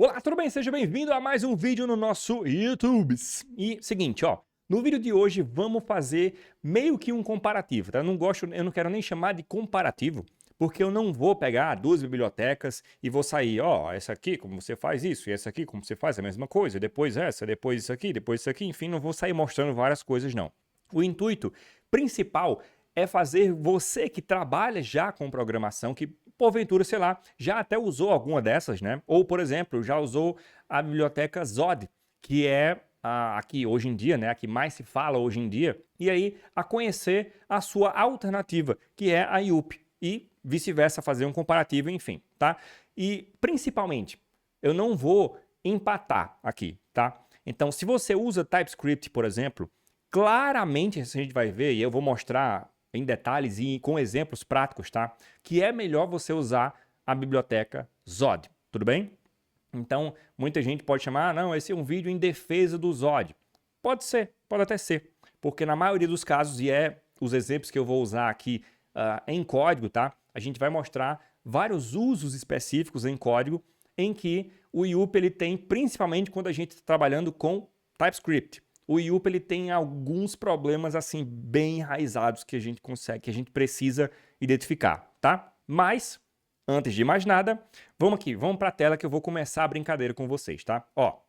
Olá, tudo bem? Seja bem-vindo a mais um vídeo no nosso YouTube. E seguinte, ó, no vídeo de hoje vamos fazer meio que um comparativo, tá? Eu não quero nem chamar de comparativo, porque eu não vou pegar duas bibliotecas e vou sair, ó, essa aqui como você faz isso, e essa aqui como você faz a mesma coisa, depois essa, depois isso aqui, enfim, não vou sair mostrando várias coisas não. O intuito principal é fazer você que trabalha já com programação, que porventura, sei lá, já até usou alguma dessas, né? Ou, por exemplo, já usou a biblioteca Zod, que é a que hoje em dia, né, a que mais se fala hoje em dia, e aí a conhecer a sua alternativa, que é a IUP, e vice-versa, fazer um comparativo, enfim, tá? E, principalmente, eu não vou empatar aqui, tá? Então, se você usa TypeScript, por exemplo, claramente a gente vai ver, e eu vou mostrar em detalhes e com exemplos práticos, tá? Que é melhor você usar a biblioteca Zod, tudo bem? Então, muita gente pode chamar, ah, não, esse é um vídeo em defesa do Zod. Pode ser, pode até ser, porque na maioria dos casos, e os exemplos que eu vou usar aqui em código, tá? A gente vai mostrar vários usos específicos em código em que o IUP ele tem, principalmente quando a gente está trabalhando com TypeScript. O IUP ele tem alguns problemas assim bem enraizados que a gente precisa identificar, tá? Mas, antes de mais nada, vamos para a tela que eu vou começar a brincadeira com vocês, tá? Ó,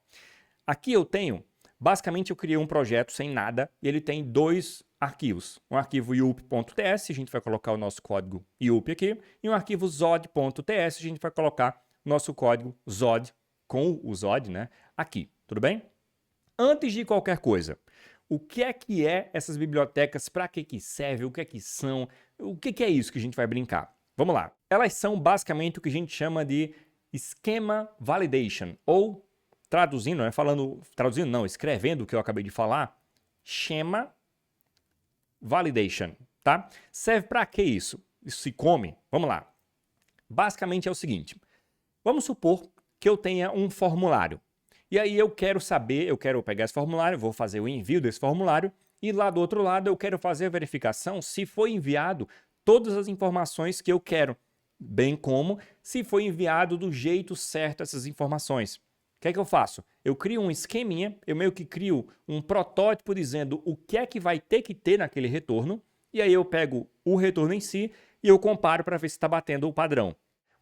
aqui basicamente eu criei um projeto sem nada e ele tem dois arquivos. Um arquivo iup.ts, a gente vai colocar o nosso código iup aqui, e um arquivo zod.ts, a gente vai colocar nosso código zod, com o zod, né, aqui, tudo bem? Antes de qualquer coisa, o que é essas bibliotecas, para que serve, o que são, o que é isso que a gente vai brincar? Vamos lá. Elas são basicamente o que a gente chama de Schema Validation, ou traduzindo, né, escrevendo o que eu acabei de falar, Schema Validation, tá? Serve para que isso? Isso se come? Vamos lá. Basicamente é o seguinte, vamos supor que eu tenha um formulário. E aí eu quero pegar esse formulário, vou fazer o envio desse formulário e lá do outro lado eu quero fazer a verificação se foi enviado todas as informações que eu quero, bem como se foi enviado do jeito certo essas informações. O que é que eu faço? Eu crio um esqueminha, eu meio que crio um protótipo dizendo o que é que vai ter que ter naquele retorno e aí eu pego o retorno em si e eu comparo para ver se está batendo o padrão.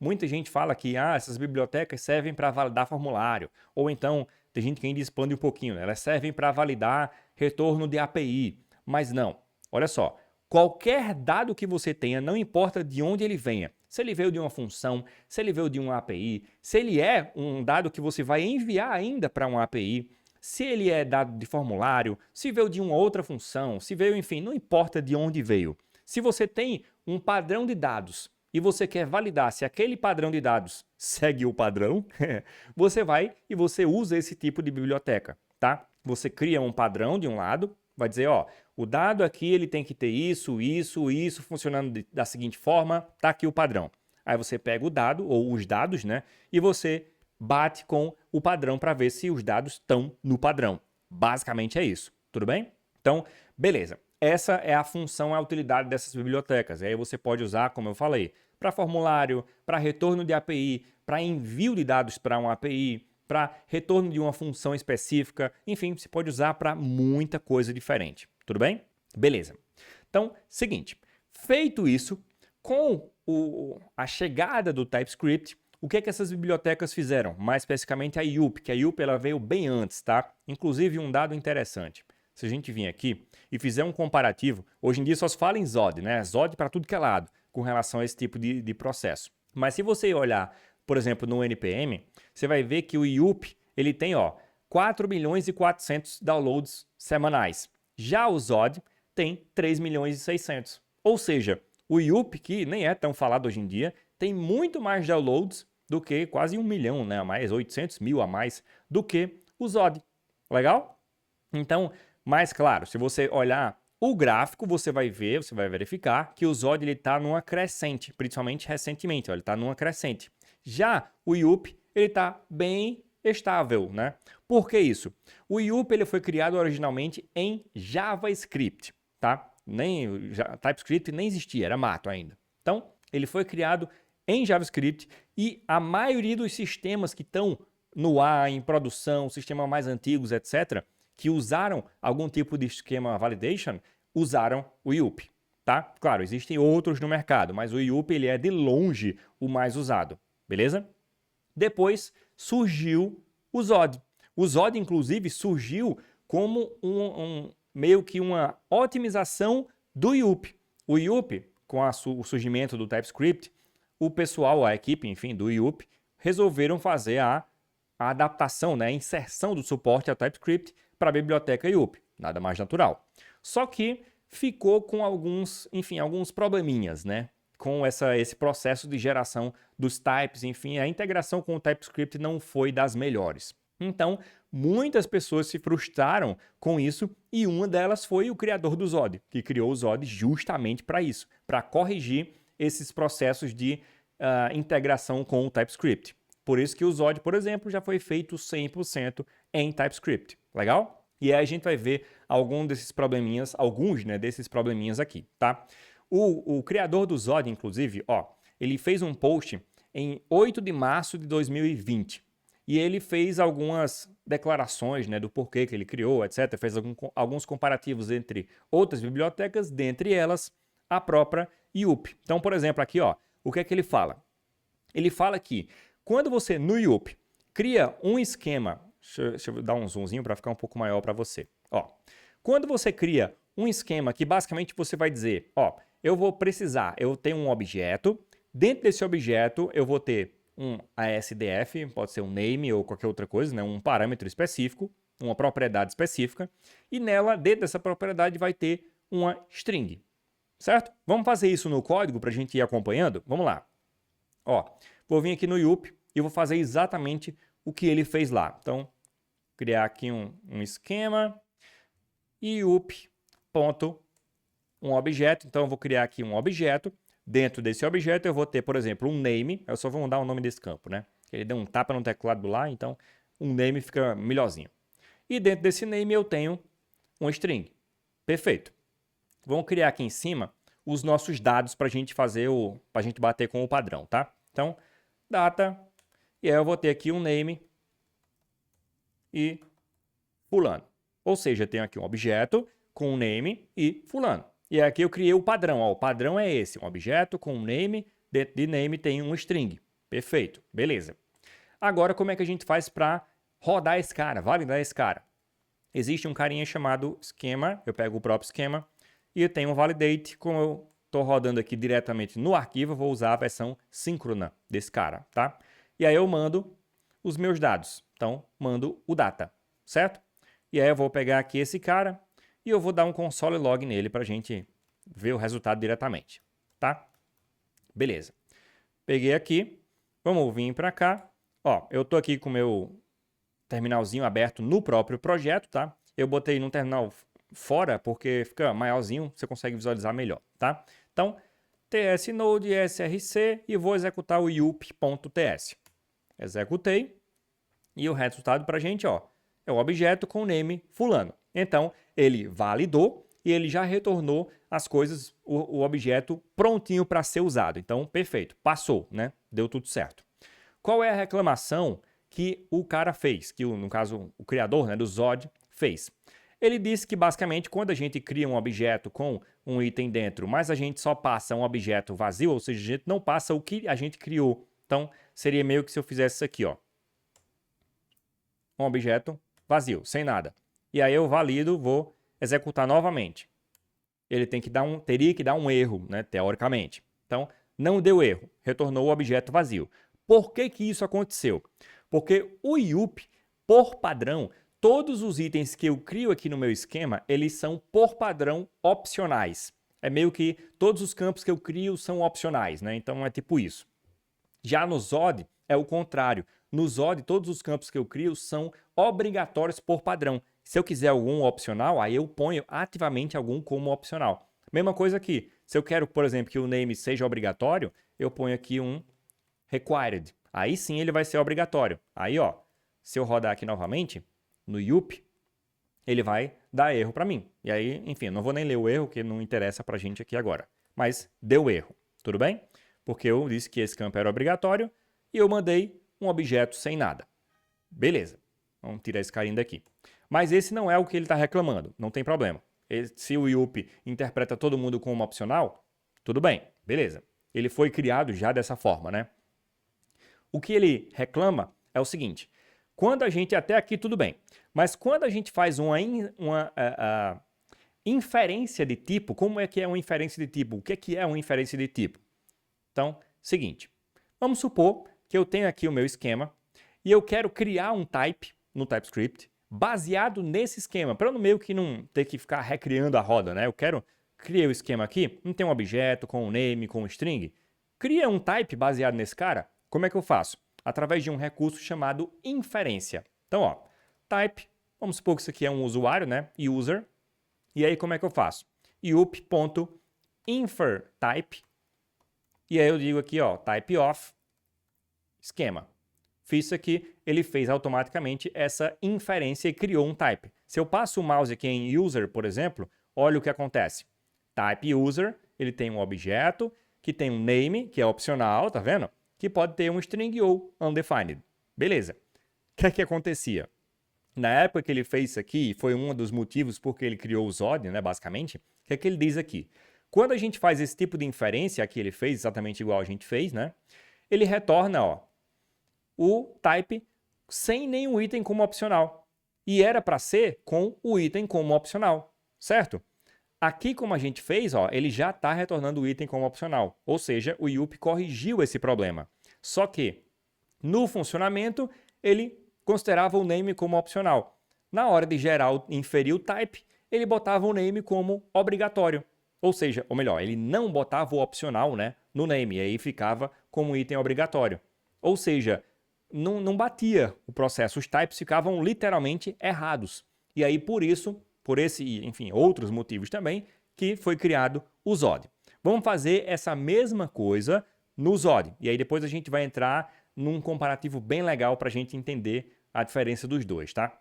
Muita gente fala que essas bibliotecas servem para validar formulário, ou então tem gente que ainda expande um pouquinho, né? Elas servem para validar retorno de API, mas não. Olha só, qualquer dado que você tenha, não importa de onde ele venha, se ele veio de uma função, se ele veio de uma API, se ele é um dado que você vai enviar ainda para uma API, se ele é dado de formulário, se veio de uma outra função, se veio, enfim, não importa de onde veio. Se você tem um padrão de dados e você quer validar se aquele padrão de dados segue o padrão, você vai e você usa esse tipo de biblioteca, tá? Você cria um padrão de um lado, vai dizer, ó, o dado aqui ele tem que ter isso, funcionando da seguinte forma, tá aqui o padrão. Aí você pega o dado, ou os dados, né, e você bate com o padrão para ver se os dados estão no padrão. Basicamente é isso, tudo bem? Então, beleza. Essa é a função, a utilidade dessas bibliotecas. E aí você pode usar, como eu falei, para formulário, para retorno de API, para envio de dados para uma API, para retorno de uma função específica. Enfim, você pode usar para muita coisa diferente. Tudo bem? Beleza. Então, seguinte. Feito isso, com a chegada do TypeScript, o que essas bibliotecas fizeram? Mais especificamente a IUP, que a IUP ela veio bem antes, tá? Inclusive um dado interessante. Se a gente vir aqui e fizer um comparativo, hoje em dia só se fala em Zod, né? Zod para tudo que é lado, com relação a esse tipo de processo. Mas se você olhar, por exemplo, no NPM, você vai ver que o IUP, ele tem, ó, 4 milhões e 400 downloads semanais. Já o Zod tem 3 milhões e 600. Ou seja, o IUP, que nem é tão falado hoje em dia, tem muito mais downloads do que quase 1 milhão, né? A mais, 800 mil a mais do que o Zod. Legal? Então, mas claro, se você olhar o gráfico, você vai verificar que o Zod está numa crescente, principalmente recentemente, ó, ele está numa crescente. Já o IUP, ele está bem estável, né? Por que isso? O IUP ele foi criado originalmente em JavaScript, tá? TypeScript nem existia, era mato ainda. Então, ele foi criado em JavaScript e a maioria dos sistemas que estão no ar, em produção, sistemas mais antigos, etc., que usaram algum tipo de esquema validation, usaram o IUP, tá? Claro, existem outros no mercado, mas o IUP ele é de longe o mais usado, beleza? Depois surgiu o Zod. O Zod, inclusive, surgiu como meio que uma otimização do IUP. O IUP, com o surgimento do TypeScript, o pessoal, a equipe, enfim, do IUP, resolveram fazer a adaptação, né, a inserção do suporte ao TypeScript para a biblioteca IUP. Nada mais natural. Só que ficou com alguns probleminhas, né? Com esse processo de geração dos types, enfim, a integração com o TypeScript não foi das melhores. Então, muitas pessoas se frustraram com isso e uma delas foi o criador do Zod, que criou o Zod justamente para isso, para corrigir esses processos de integração com o TypeScript. Por isso que o Zod, por exemplo, já foi feito 100% em TypeScript. Legal? E aí a gente vai ver alguns desses probleminhas aqui, tá? O criador do Zod, inclusive, ele fez um post em 8 de março de 2020. E ele fez algumas declarações, né, do porquê que ele criou, etc. Fez alguns comparativos entre outras bibliotecas, dentre elas a própria IUP. Então, por exemplo, aqui, o que é que ele fala? Ele fala que quando você, no IUP, cria um esquema... Deixa eu dar um zoomzinho para ficar um pouco maior para você. Quando você cria um esquema que basicamente você vai dizer, eu tenho um objeto, dentro desse objeto eu vou ter um ASDF, pode ser um name ou qualquer outra coisa, né? Um parâmetro específico, uma propriedade específica, e nela, dentro dessa propriedade, vai ter uma string, certo? Vamos fazer isso no código para a gente ir acompanhando? Vamos lá. Vou vir aqui no IUP e vou fazer exatamente o que ele fez lá. Então, criar aqui um esquema, IUP, ponto, um objeto. Então, eu vou criar aqui um objeto. Dentro desse objeto, eu vou ter, por exemplo, um name. Eu só vou mudar o nome desse campo, né? Ele deu um tapa no teclado lá, então um name fica melhorzinho. E dentro desse name eu tenho um string. Perfeito. Vamos criar aqui em cima os nossos dados para a gente para a gente bater com o padrão, tá? Então, data, e aí eu vou ter aqui um name e fulano. Ou seja, eu tenho aqui um objeto com um name e fulano. E aqui eu criei o padrão. O padrão é esse, um objeto com um name, dentro de name tem um string. Perfeito, beleza. Agora, como é que a gente faz para rodar esse cara, validar esse cara? Existe um carinha chamado schema, eu pego o próprio schema e eu tenho um validate. Como eu estou rodando aqui diretamente no arquivo, eu vou usar a versão síncrona desse cara, tá? E aí eu mando os meus dados. Então, mando o data, certo? E aí eu vou pegar aqui esse cara e eu vou dar um console log nele para a gente ver o resultado diretamente, tá? Beleza. Peguei aqui, vamos vir para cá. Eu estou aqui com o meu terminalzinho aberto no próprio projeto, tá? Eu botei num terminal fora porque fica maiorzinho, você consegue visualizar melhor, tá? Então, tsnode src e vou executar o iup.ts. Executei e o resultado para a gente, é o objeto com o name fulano. Então, ele validou e ele já retornou as coisas, o objeto prontinho para ser usado. Então, perfeito, passou, né? Deu tudo certo. Qual é a reclamação que o cara fez, que no caso o criador, né, do Zod fez? Ele disse que basicamente quando a gente cria um objeto com um item dentro, mas a gente só passa um objeto vazio, ou seja, a gente não passa o que a gente criou. Então, seria meio que se eu fizesse isso aqui, um objeto vazio, sem nada. E aí eu valido, vou executar novamente. Ele teria que dar um erro, né, teoricamente. Então, não deu erro, retornou o objeto vazio. Por que que isso aconteceu? Porque o IUP, por padrão, todos os itens que eu crio aqui no meu esquema, eles são, por padrão, opcionais. É meio que todos os campos que eu crio são opcionais, né? Então, é tipo isso. Já no Zod, é o contrário. No Zod, todos os campos que eu crio são obrigatórios por padrão. Se eu quiser algum opcional, aí eu ponho ativamente algum como opcional. Mesma coisa aqui. Se eu quero, por exemplo, que o name seja obrigatório, eu ponho aqui um required. Aí sim ele vai ser obrigatório. Aí, se eu rodar aqui novamente, no IUP, ele vai dar erro para mim. E aí, enfim, não vou nem ler o erro, que não interessa para a gente aqui agora. Mas deu erro, tudo bem? Porque eu disse que esse campo era obrigatório e eu mandei um objeto sem nada. Beleza, vamos tirar esse carinha daqui. Mas esse não é o que ele está reclamando, não tem problema. Se o IUP interpreta todo mundo como opcional, tudo bem, beleza. Ele foi criado já dessa forma, né? O que ele reclama é o seguinte, quando a gente, até aqui tudo bem, mas quando a gente faz uma inferência de tipo, como é que é uma inferência de tipo? O que é uma inferência de tipo? Então, seguinte, vamos supor que eu tenho aqui o meu esquema e eu quero criar um type no TypeScript baseado nesse esquema, para no meio que não ter que ficar recriando a roda, né? Eu quero criar o esquema aqui, não tem um objeto com um name, com um string. Cria um type baseado nesse cara. Como é que eu faço? Através de um recurso chamado inferência. Então, ó, type, vamos supor que isso aqui é um usuário, né? User. E aí, como é que eu faço? Up.inferType. E aí eu digo aqui, ó, type of esquema. Fiz isso aqui, ele fez automaticamente essa inferência e criou um type. Se eu passo o mouse aqui em user, por exemplo, olha o que acontece. Type user, ele tem um objeto que tem um name, que é opcional, tá vendo? Que pode ter um string ou undefined. Beleza. O que acontecia? Na época que ele fez isso aqui, foi um dos motivos porque ele criou o Zod, né, basicamente, o que ele diz aqui? Quando a gente faz esse tipo de inferência, aqui ele fez exatamente igual a gente fez, né? Ele retorna, ó, o type sem nenhum item como opcional. E era para ser com o item como opcional, certo? Aqui, como a gente fez, ó, ele já está retornando o item como opcional. Ou seja, o IUP corrigiu esse problema. Só que, no funcionamento, ele considerava o name como opcional. Na hora de gerar, inferir o type, ele botava o name como obrigatório. Ou seja, ou melhor, ele não botava o opcional, né, no name, e aí ficava como item obrigatório. Ou seja, não batia o processo, os types ficavam literalmente errados. E aí, por isso, por esse, enfim, outros motivos também, que foi criado o Zod. Vamos fazer essa mesma coisa no Zod. E aí depois a gente vai entrar num comparativo bem legal para a gente entender a diferença dos dois, tá?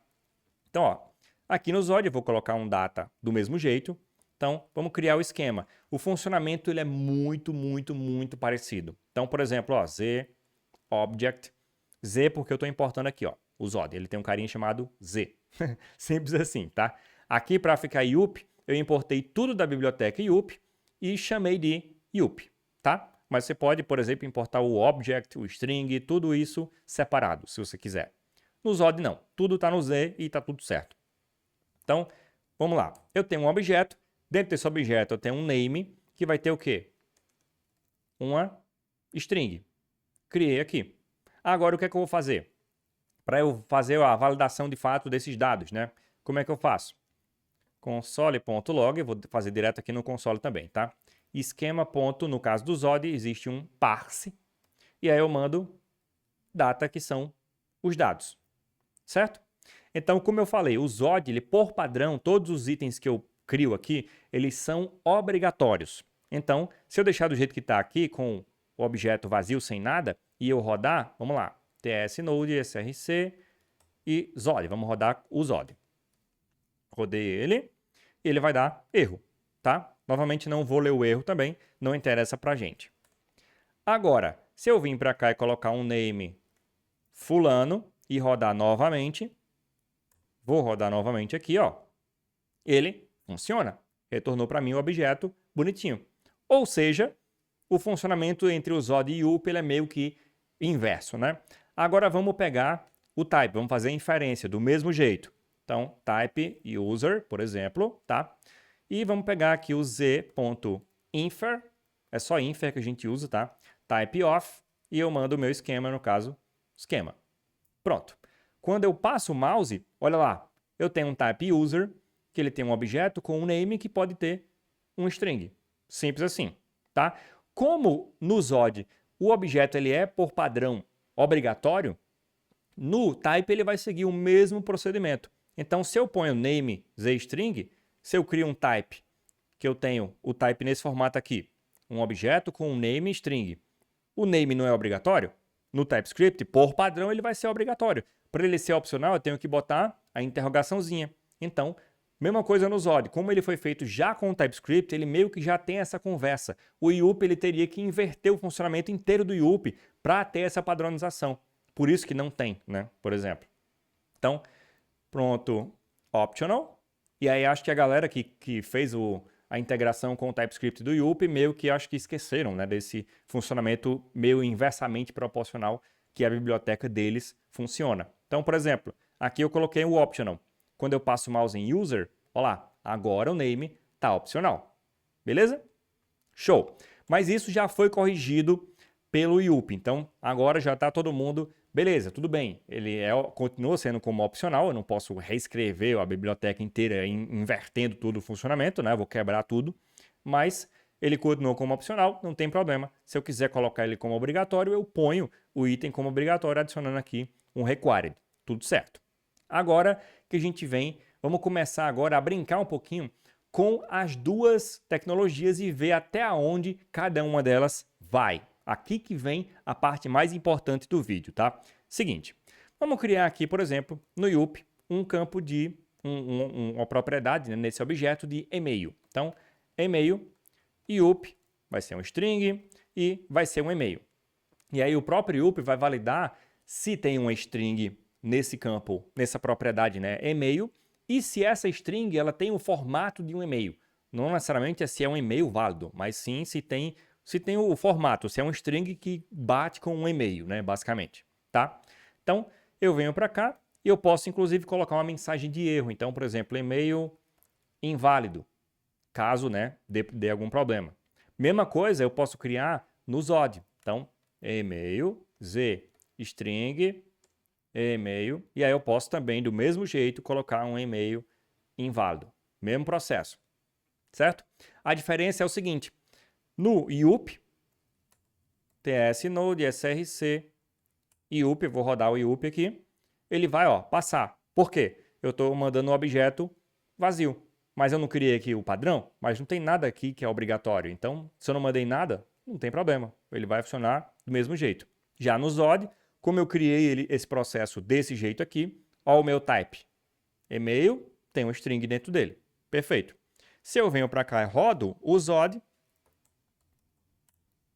Então, ó, aqui no Zod eu vou colocar um data do mesmo jeito. Então, vamos criar o esquema. O funcionamento ele é muito parecido. Então, por exemplo, ó, z object Z porque eu estou importando aqui, ó, o Zod. Ele tem um carinha chamado Z. Simples assim, tá? Aqui, para ficar IUP, eu importei tudo da biblioteca IUP e chamei de IUP, tá? Mas você pode, por exemplo, importar o object, o string, tudo isso separado, se você quiser. No Zod, não. Tudo está no Z e está tudo certo. Então, vamos lá. Eu tenho um objeto. Dentro desse objeto, eu tenho um name, que vai ter o quê? Uma string. Criei aqui. Agora, o que é que eu vou fazer? Para eu fazer a validação de fato desses dados, né? Como é que eu faço? Console.log, eu vou fazer direto aqui no console também, tá? Esquema. No caso do Zod, existe um parse. E aí eu mando data, que são os dados. Certo? Então, como eu falei, o Zod, ele, por padrão, todos os itens que eu crio aqui, eles são obrigatórios. Então, se eu deixar do jeito que está aqui, com o objeto vazio, sem nada, e eu rodar, vamos lá, tsnode, src e Zod. Vamos rodar o Zod. Rodei ele e ele vai dar erro, tá? Novamente não vou ler o erro também, não interessa pra gente. Agora, se eu vim para cá e colocar um name fulano e rodar novamente, vou rodar novamente aqui, ó, ele funciona. Retornou para mim o objeto bonitinho. Ou seja, o funcionamento entre o Zod e o IUP ele é meio que inverso, né? Agora vamos pegar o type, vamos fazer a inferência do mesmo jeito. Então, type user, por exemplo, tá? E vamos pegar aqui o z.infer, é só infer que a gente usa, tá? Type of, e eu mando o meu esquema, no caso, esquema. Pronto. Quando eu passo o mouse, olha lá, eu tenho um type user, que ele tem um objeto com um name que pode ter um string. Simples assim, tá? Como no Zod o objeto ele é, por padrão, obrigatório, no type ele vai seguir o mesmo procedimento. Então, se eu ponho name zstring, se eu crio um type, que eu tenho o type nesse formato aqui, um objeto com um name string, o name não é obrigatório? No TypeScript, por padrão, ele vai ser obrigatório. Para ele ser opcional, eu tenho que botar a interrogaçãozinha. Então, mesma coisa no Zod. Como ele foi feito já com o TypeScript, ele meio que já tem essa conversa. O IUP ele teria que inverter o funcionamento inteiro do IUP para ter essa padronização. Por isso que não tem, né? Por exemplo. Então, pronto, optional. E aí acho que a galera que fez a integração com o TypeScript do Youppi meio que acho que esqueceram, né, desse funcionamento meio inversamente proporcional que a biblioteca deles funciona. Então, por exemplo, aqui eu coloquei o optional. Quando eu passo o mouse em user, olha lá, agora o name está opcional. Beleza? Show! Mas isso já foi corrigido pelo Youppi. Então, agora já está todo mundo... Beleza, tudo bem. Ele continua sendo como opcional. Eu não posso reescrever a biblioteca inteira invertendo todo o funcionamento, né? Eu vou quebrar tudo. Mas ele continua como opcional, não tem problema. Se eu quiser colocar ele como obrigatório, eu ponho o item como obrigatório, adicionando aqui um required. Tudo certo. Agora que a gente vem, vamos começar agora a brincar um pouquinho com as duas tecnologias e ver até onde cada uma delas vai. Aqui que vem a parte mais importante do vídeo, tá? Seguinte, vamos criar aqui, por exemplo, no Youppi, um campo de uma propriedade, né, nesse objeto de e-mail. Então, e-mail, Youppi, vai ser um string e vai ser um e-mail. E aí o próprio Youppi vai validar se tem uma string nesse campo, nessa propriedade, né, e-mail, e se essa string ela tem o formato de um e-mail. Não necessariamente se é um e-mail válido, mas sim se tem o formato, se é um string que bate com um e-mail, né, basicamente, tá? Então, eu venho para cá e eu posso, inclusive, colocar uma mensagem de erro. Então, por exemplo, e-mail inválido, caso, né, dê algum problema. Mesma coisa eu posso criar no Zod. Então, e-mail, z, string, e-mail, e aí eu posso também, do mesmo jeito, colocar um e-mail inválido. Mesmo processo, certo? A diferença é o seguinte, no Youppi, tsnode, src, Youppi, vou rodar o Youppi aqui, ele vai passar. Por quê? Eu estou mandando um objeto vazio, mas eu não criei aqui o padrão, mas não tem nada aqui que é obrigatório. Então, se eu não mandei nada, não tem problema. Ele vai funcionar do mesmo jeito. Já no Zod, como eu criei esse processo desse jeito aqui, ó o meu type. E-mail tem um string dentro dele. Perfeito. Se eu venho para cá e rodo o Zod,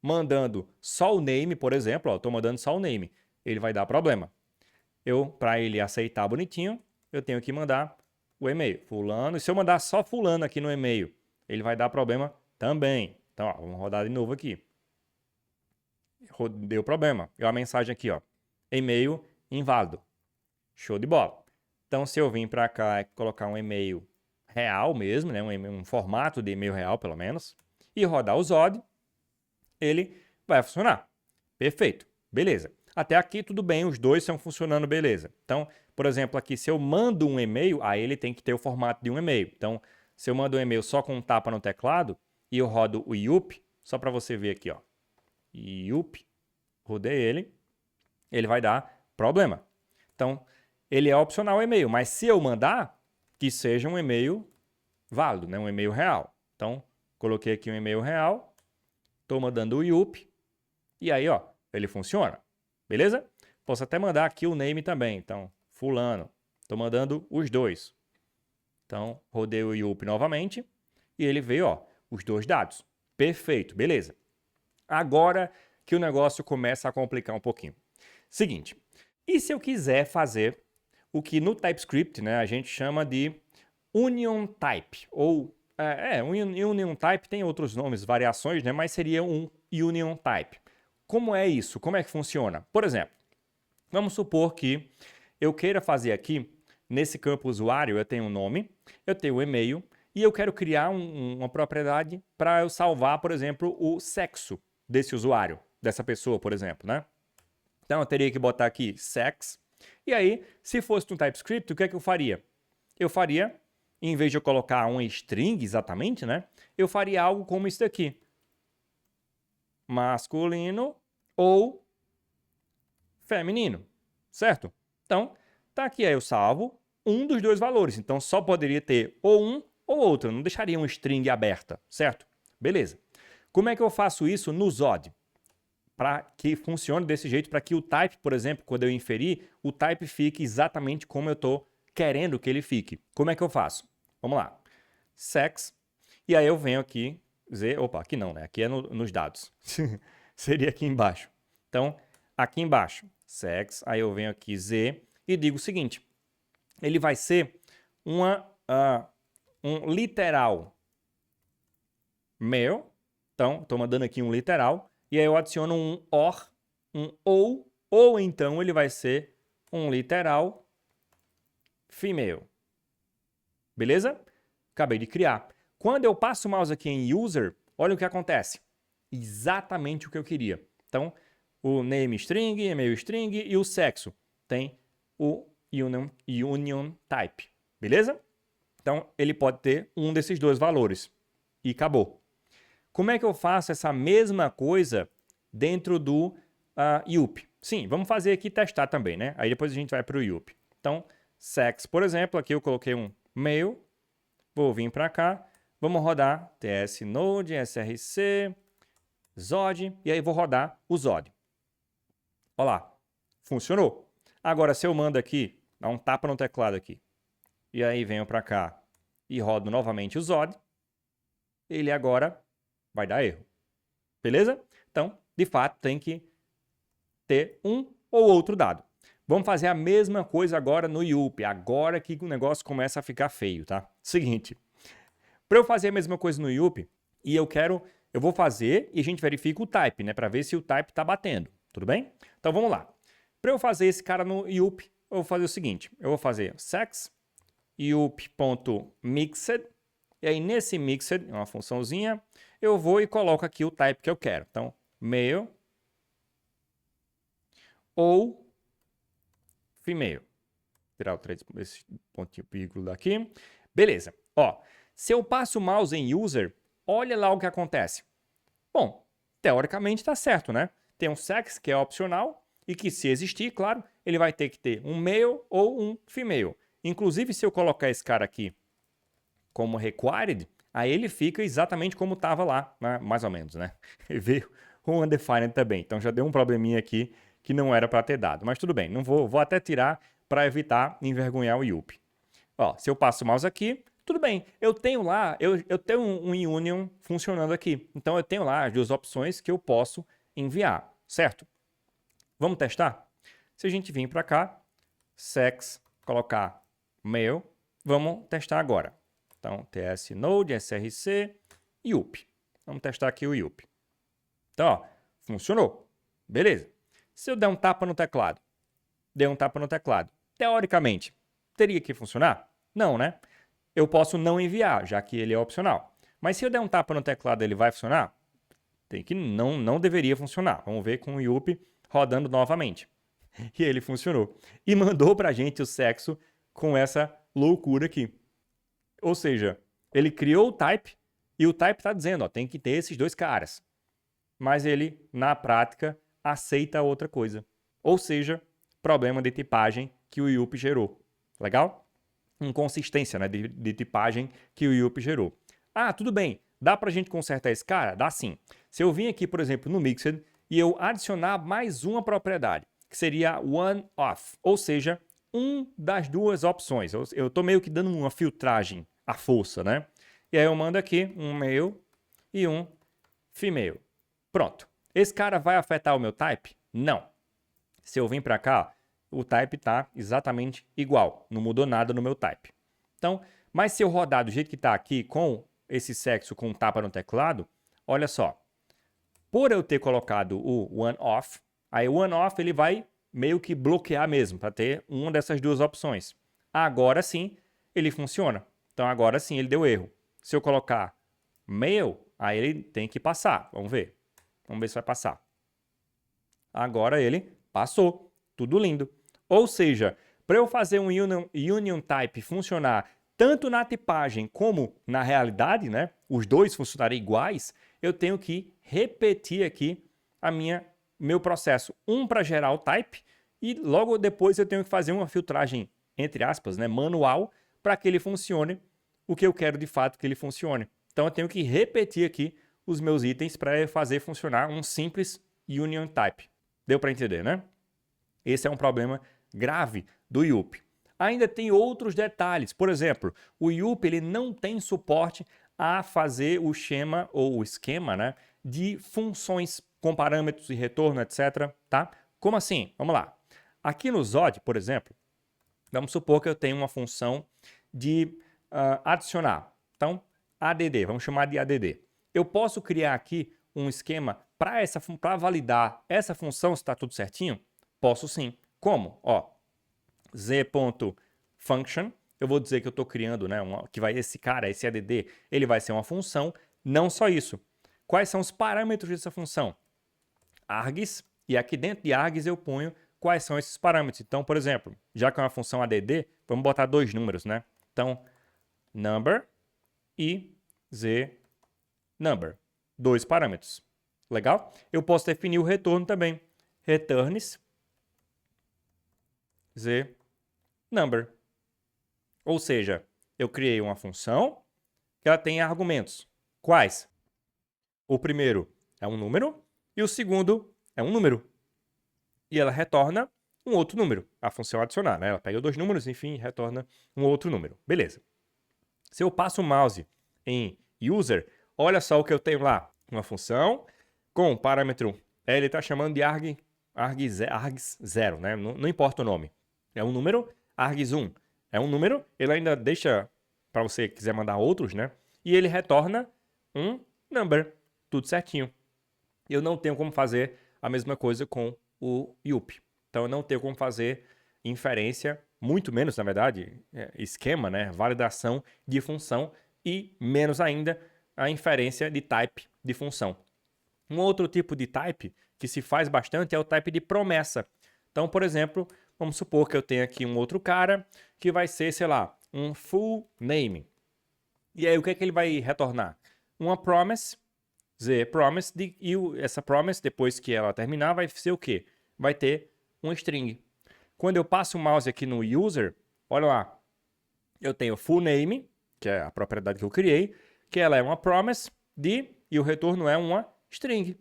mandando só o name, por exemplo, estou mandando só o name, ele vai dar problema. Para ele aceitar bonitinho, eu tenho que mandar o e-mail, fulano, e se eu mandar só fulano aqui no e-mail, ele vai dar problema também. Então, vamos rodar de novo aqui. Deu problema. E a mensagem aqui, e-mail inválido. Show de bola. Então, se eu vim para cá e colocar um e-mail real mesmo, né, um formato de e-mail real, pelo menos, e rodar o Zod, ele vai funcionar. Perfeito. Beleza. Até aqui tudo bem, os dois estão funcionando beleza. Então, por exemplo, aqui se eu mando um e-mail, aí ele tem que ter o formato de um e-mail. Então, se eu mando um e-mail só com um tapa no teclado e eu rodo o Youppi, só para você ver aqui, Youppi, rodei ele vai dar problema. Então, ele é opcional e-mail, mas se eu mandar, que seja um e-mail válido, né? Um e-mail real. Então, coloquei aqui um e-mail real, estou mandando o Youppi, e aí, ele funciona. Beleza? Posso até mandar aqui o name também. Então, fulano. Estou mandando os dois. Então, rodei o Youppi novamente, e ele veio, os dois dados. Perfeito, beleza. Agora que o negócio começa a complicar um pouquinho. Seguinte, e se eu quiser fazer o que no TypeScript, né, a gente chama de Union Type, ou Union Type tem outros nomes, variações, né, mas seria um Union Type. Como é isso? Como é que funciona? Por exemplo, vamos supor que eu queira fazer aqui, nesse campo usuário, eu tenho um nome, eu tenho um e-mail, e eu quero criar uma propriedade para eu salvar, por exemplo, o sexo desse usuário, dessa pessoa, por exemplo, né? Então, eu teria que botar aqui sex. E aí, se fosse no TypeScript, o que é que eu faria? Eu faria, em vez de eu colocar uma string exatamente, né? Eu faria algo como isso daqui. Masculino ou feminino, certo? Então, tá aqui, aí eu salvo um dos dois valores. Então, só poderia ter ou um ou outro. Eu não deixaria uma string aberta, certo? Beleza. Como é que eu faço isso no Zod? Para que funcione desse jeito, para que o type, por exemplo, quando eu inferir, o type fique exatamente como eu estou querendo que ele fique. Como é que eu faço? Vamos lá. Sex. E aí eu venho aqui, aqui não, né? Aqui é nos dados. Seria aqui embaixo. Então, aqui embaixo, sex. Aí eu venho aqui z e digo o seguinte. ele vai ser um literal meu. Então, estou mandando aqui um literal. E aí eu adiciono um or, um ou então ele vai ser um literal female. Beleza? Acabei de criar. Quando eu passo o mouse aqui em user, olha o que acontece. Exatamente o que eu queria. Então, o name string, email string e o sexo tem o union type. Beleza? Então, ele pode ter um desses dois valores. E acabou. Como é que eu faço essa mesma coisa dentro do IUP? Sim, vamos fazer aqui testar também, né? Aí depois a gente vai para o IUP. Então, sex, por exemplo, aqui eu coloquei um male. Vou vir para cá. Vamos rodar ts node, src, zod. E aí vou rodar o zod. Olha lá. Funcionou. Agora, se eu mando aqui, dá um tapa no teclado aqui. E aí venho para cá e rodo novamente o zod. Ele agora vai dar erro. Beleza? Então, de fato, tem que ter um ou outro dado. Vamos fazer a mesma coisa agora no IUP. Agora que o negócio começa a ficar feio, tá? Seguinte. Para eu fazer a mesma coisa no IUP, e eu vou fazer e a gente verifica o type, né? Para ver se o type está batendo. Tudo bem? Então, vamos lá. Para eu fazer esse cara no IUP, eu vou fazer o seguinte. Eu vou fazer sex IUP.mixed. E aí, nesse mixed, uma funçãozinha, eu vou e coloco aqui o type que eu quero. Então, male ou female. Tirar esse pontinho vírgula daqui. Beleza. Ó, se eu passo o mouse em user, olha lá o que acontece. Bom, teoricamente está certo, né? Tem um sex que é opcional e que, se existir, claro, ele vai ter que ter um male ou um female. Inclusive, se eu colocar esse cara aqui como required, aí ele fica exatamente como estava lá, né? Mais ou menos, né? E veio um undefined também. Então já deu um probleminha aqui que não era para ter dado. Mas tudo bem, não vou até tirar para evitar envergonhar o IUP. Ó, se eu passo o mouse aqui, tudo bem. Eu tenho lá, eu tenho um union funcionando aqui. Então eu tenho lá as duas opções que eu posso enviar, certo? Vamos testar? Se a gente vir para cá, sex, colocar male, vamos testar agora. Então, ts node, src, IUP. Vamos testar aqui o IUP. Então, ó, funcionou. Beleza. Se eu der um tapa no teclado, teoricamente, teria que funcionar? Não, né? Eu posso não enviar, já que ele é opcional. Mas se eu der um tapa no teclado, ele vai funcionar? Não deveria funcionar. Vamos ver com o IUP rodando novamente. E ele funcionou. E mandou pra gente o sexo com essa loucura aqui. Ou seja, ele criou o type e o type está dizendo, ó, tem que ter esses dois caras. Mas ele, na prática, aceita outra coisa. Ou seja, problema de tipagem que o IUP gerou. Legal? Inconsistência, né, de tipagem que o IUP gerou. Ah, tudo bem. Dá para a gente consertar esse cara? Dá sim. Se eu vim aqui, por exemplo, no Mixed e eu adicionar mais uma propriedade, que seria one-off, ou seja, das duas opções. Eu estou meio que dando uma filtragem à força, né? E aí eu mando aqui um male e um female. Pronto. Esse cara vai afetar o meu type? Não. Se eu vim para cá, o type está exatamente igual. Não mudou nada no meu type. Então, mas se eu rodar do jeito que está aqui, com esse sexo com um tapa no teclado, olha só. Por eu ter colocado o one-off, aí o one-off ele vai meio que bloquear mesmo, para ter uma dessas duas opções. Agora sim, ele funciona. Então, agora sim, ele deu erro. Se eu colocar male, aí ele tem que passar. Vamos ver. Vamos ver se vai passar. Agora ele passou. Tudo lindo. Ou seja, para eu fazer um union type funcionar tanto na tipagem como na realidade, né, os dois funcionarem iguais, eu tenho que repetir aqui meu processo. Um para gerar o type e logo depois eu tenho que fazer uma filtragem, entre aspas, né, manual, para que ele funcione o que eu quero de fato que ele funcione. Então eu tenho que repetir aqui os meus itens para fazer funcionar um simples union type. Deu para entender, né? Esse é um problema grave do IUP. Ainda tem outros detalhes. Por exemplo, o IUP ele não tem suporte a fazer o schema ou o esquema, né, de funções com parâmetros e retorno, etc. Tá? Como assim? Vamos lá. Aqui no Zod, por exemplo, Vamos supor que eu tenho uma função de adicionar. Então, add, vamos chamar de add. Eu posso criar aqui um esquema para validar essa função se está tudo certinho? Posso sim. Como? Ó, z.function, eu vou dizer que eu estou criando, né, esse add, ele vai ser uma função. Não só isso. Quais são os parâmetros dessa função? Args, e aqui dentro de args eu ponho quais são esses parâmetros. Então, por exemplo, já que é uma função add, vamos botar 2 números, né? Então, number e z_number. 2 parâmetros. Legal? Eu posso definir o retorno também. Returns z_number. Ou seja, eu criei uma função que ela tem argumentos. Quais? O primeiro é um número e o segundo é um número. E ela retorna um outro número. A função adicionar, né? Ela pega 2 números, enfim, retorna um outro número. Beleza. Se eu passo o mouse em user, olha só o que eu tenho lá. Uma função com parâmetro, ele está chamando de args0, né? Não importa o nome. É um número, args1 é um número, ele ainda deixa para você quiser mandar outros, né? E ele retorna um number, tudo certinho. Eu não tenho como fazer a mesma coisa com o IUP. Então, eu não tenho como fazer inferência, muito menos, na verdade, esquema, né? Validação de função e menos ainda a inferência de type de função. Um outro tipo de type que se faz bastante é o type de promessa. Então, por exemplo, vamos supor que eu tenho aqui um outro cara que vai ser, sei lá, um full name. E aí, o que é que ele vai retornar? Uma promise, promise, e essa promise, depois que ela terminar, vai ser o quê? Vai ter um string. Quando eu passo o mouse aqui no user, olha lá, eu tenho full name, que é a propriedade que eu criei, que ela é uma promise e o retorno é uma string.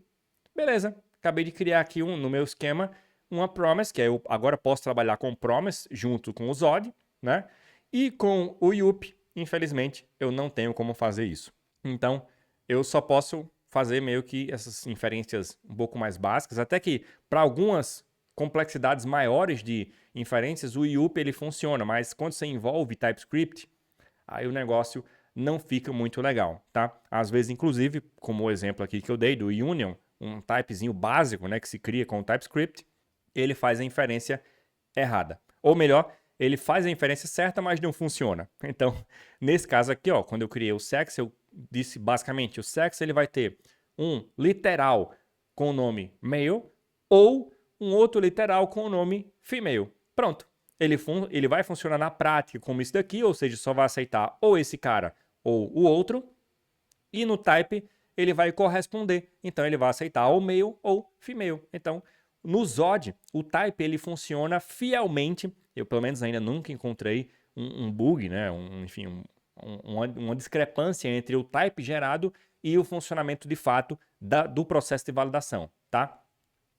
Beleza, acabei de criar aqui no meu esquema uma promise, que eu agora posso trabalhar com promise junto com o Zod, né? E com o IUP, infelizmente, eu não tenho como fazer isso. Então, eu só posso fazer meio que essas inferências um pouco mais básicas, até que para algumas complexidades maiores de inferências, o IUP ele funciona, mas quando você envolve TypeScript, aí o negócio não fica muito legal, tá? Às vezes, inclusive, como o exemplo aqui que eu dei do Union, um typezinho básico, né, que se cria com o TypeScript, ele faz a inferência errada. Ou melhor, ele faz a inferência certa, mas não funciona. Então, nesse caso aqui, ó, quando eu criei o sex, eu disse basicamente, o sex ele vai ter um literal com o nome male ou um outro literal com o nome female. Pronto. Ele vai funcionar na prática como isso daqui, ou seja, só vai aceitar ou esse cara ou o outro. E no type, ele vai corresponder. Então, ele vai aceitar ou male ou female. Então, no Zod, o type ele funciona fielmente. Eu, pelo menos, ainda nunca encontrei um bug, né? Enfim, uma discrepância entre o type gerado e o funcionamento de fato do processo de validação, tá?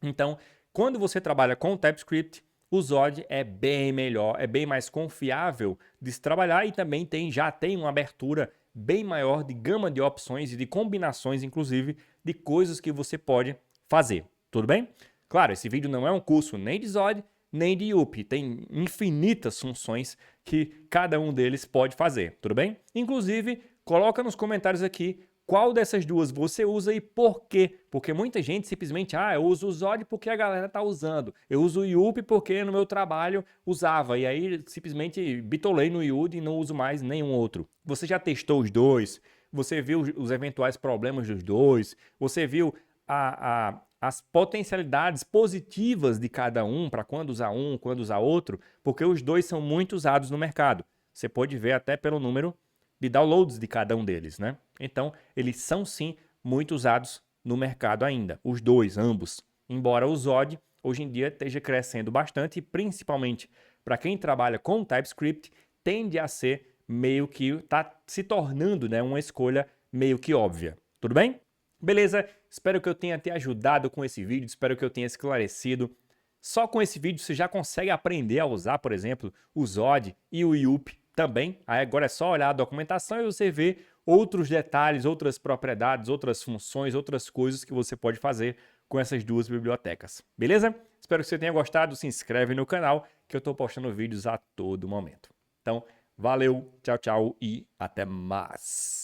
Então, quando você trabalha com o TypeScript, o Zod é bem melhor, é bem mais confiável de se trabalhar e também já tem uma abertura bem maior de gama de opções e de combinações, inclusive, de coisas que você pode fazer. Tudo bem? Claro, esse vídeo não é um curso nem de Zod, nem de IUP. Tem infinitas funções que cada um deles pode fazer. Tudo bem? Inclusive, coloca nos comentários aqui qual dessas duas você usa e por quê. Porque muita gente simplesmente, eu uso o Zod porque a galera tá usando. Eu uso o IUP porque no meu trabalho usava. E aí simplesmente bitolei no IUD e não uso mais nenhum outro. Você já testou os dois? Você viu os eventuais problemas dos dois? Você viu as potencialidades positivas de cada um, para quando usar um, quando usar outro? Porque os dois são muito usados no mercado. Você pode ver até pelo número de downloads de cada um deles, né? Então, eles são sim muito usados no mercado ainda, os dois, ambos. Embora o Zod hoje em dia esteja crescendo bastante, e principalmente para quem trabalha com TypeScript, tende a ser meio que está se tornando, né, uma escolha meio que óbvia. Tudo bem? Beleza? Espero que eu tenha te ajudado com esse vídeo, espero que eu tenha esclarecido. Só com esse vídeo você já consegue aprender a usar, por exemplo, o Zod e o IUP também. Aí agora é só olhar a documentação e você vê outros detalhes, outras propriedades, outras funções, outras coisas que você pode fazer com essas duas bibliotecas. Beleza? Espero que você tenha gostado. Se inscreve no canal que eu estou postando vídeos a todo momento. Então, valeu, tchau, tchau e até mais.